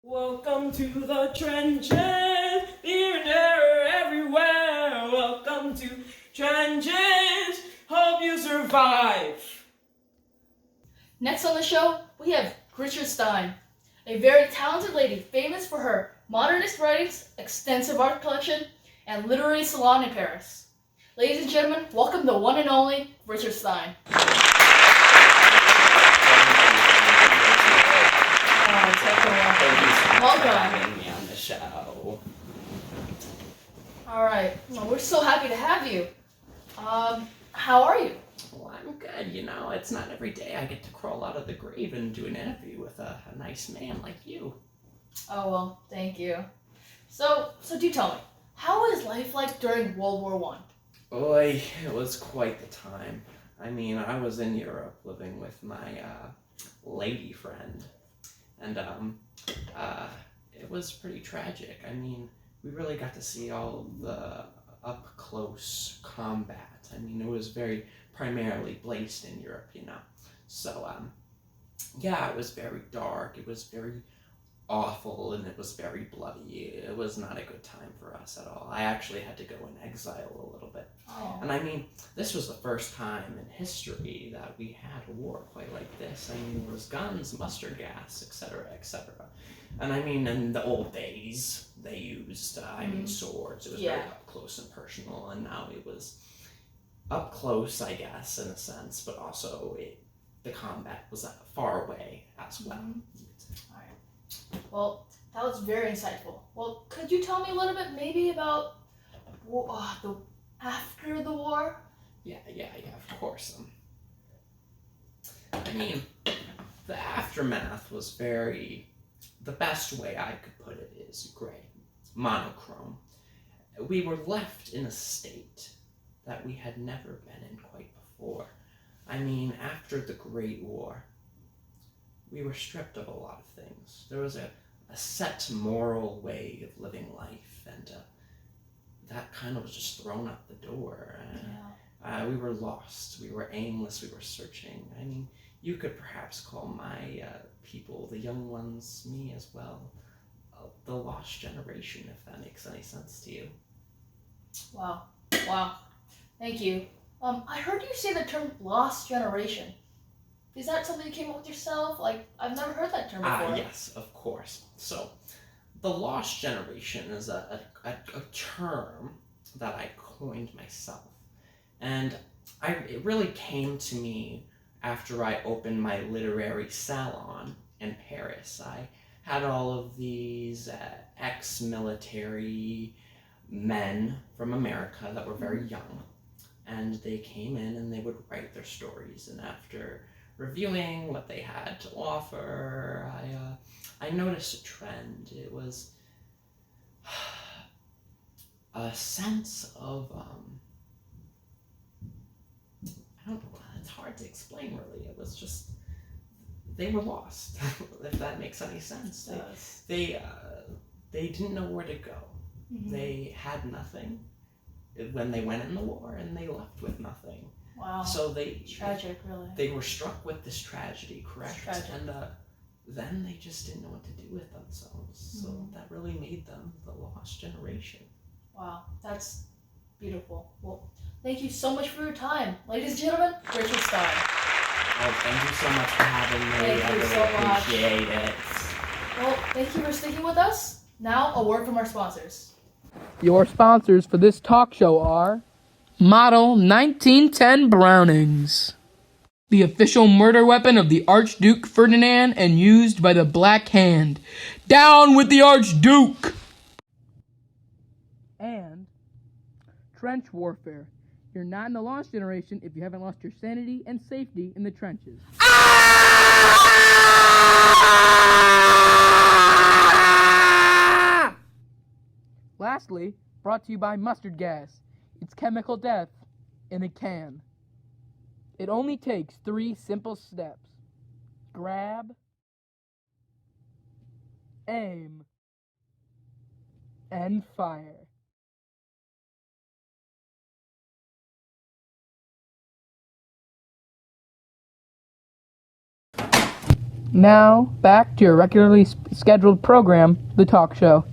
Welcome to the trenches, here and there, everywhere. Welcome to trenches, hope you survive. Next on the show, we have Richard Stein, a very talented lady famous for her modernist writings, extensive art collection, and literary salon in Paris. Ladies and gentlemen, welcome the one and only Richard Stein. Welcome. Having me on the show. All right, well, we're so happy to have you. How are you? Well, I'm good. You know, it's not every day I get to crawl out of the grave and do an interview with a nice man like you. Oh, well, thank you. So do tell me, how is life like during World War I? Boy, it was quite the time. I mean, I was in Europe living with my lady friend, and it was pretty tragic. I mean, we really got to see all of the up-close combat. I mean, it was very primarily based in Europe, you know. So, yeah, it was very dark, it was very awful, and it was very bloody. It was not a good time for us at all. I actually had to go in exile a little bit. Oh. And I mean, this was the first time in history that we had a war quite like this. I mean, there was guns, mustard gas, etc., etc. And I mean, in the old days, they used, swords. It was very up close and personal, and now it was up close, I guess, in a sense, but also the combat was far away as well. All right. Well, that was very insightful. Well, could you tell me a little bit maybe about the after the war? Yeah, of course. I mean, the aftermath was the best way I could put it is gray, monochrome. We were left in a state that we had never been in quite before. I mean, after the Great War, we were stripped of a lot of things. There was a set moral way of living life, and that kind of was just thrown out the door. We were lost, we were aimless, we were searching. I mean, you could perhaps call my people, the young ones, me as well, the lost generation, if that makes any sense to you. Wow. Thank you. I heard you say the term lost generation. Is that something you came up with yourself? Like, I've never heard that term before. Yes, of course. So, the lost generation is a term that I coined myself. And it really came to me after I opened my literary salon in Paris. I had all of these ex-military men from America that were very young, and they came in and they would write their stories, and after reviewing what they had to offer, I noticed a trend. It was a sense of I don't know, it's hard to explain really. It was just, they were lost, if that makes any sense. They didn't know where to go. Mm-hmm. They had nothing when they went in the war, and they left with nothing. Wow. So tragic, really. They were struck with this tragedy, correct? Tragic. And then they just didn't know what to do with themselves. So that really made them the lost generation. Wow, that's beautiful. Well, thank you so much for your time. Ladies and gentlemen, Richard Stein. Oh, thank you so much for having me. Thank you so much. Appreciate it. Well, thank you for sticking with us. Now, a word from our sponsors. Your sponsors for this talk show are Model 1910 Brownings, the official murder weapon of the Archduke Ferdinand and used by the Black Hand. Down with the Archduke! And trench warfare. You're not in the lost generation if you haven't lost your sanity and safety in the trenches. Lastly, brought to you by mustard gas. It's chemical death in a can. It only takes 3 simple steps. Grab, aim, and fire. Now, back to your regularly scheduled program, The Talk Show.